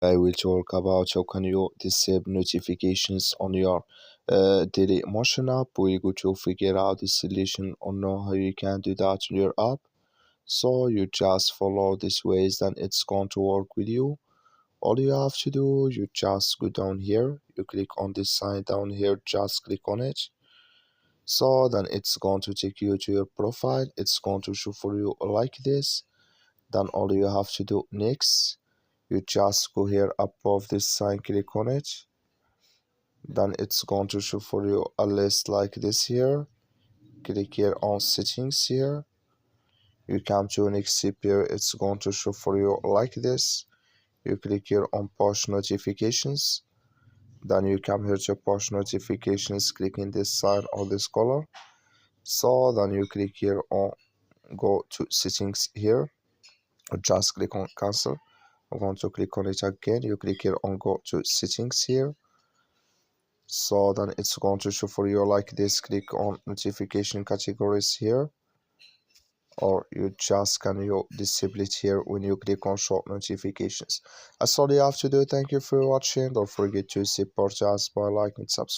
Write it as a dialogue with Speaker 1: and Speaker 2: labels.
Speaker 1: I will talk about how can you disable notifications on your Dailymotion app. We're going to figure out the solution on how you can do that on your app. So you just follow these ways, then it's going to work with you. All you have to do, you just go down here, you click on this sign down here, just click on it. So then it's going to take you to your profile. It's going to show for you like this. Then all you have to do next, you just go here above this sign, click on it. Then it's going to show for you a list like this here. Click here on settings here. You come to next step here, it's going to show for you like this. You click here on push notifications. Then you come here to push notifications, clicking this sign or this color. So then you click here on go to settings here, or just click on cancel. I'm going to click on it again. You click here on go to settings here. So then it's going to show for you like this. Click on notification categories here, or you just can you disable it here when you click on show notifications. That's all you have to do. Thank you for watching. Don't forget to support us by liking and subscribing.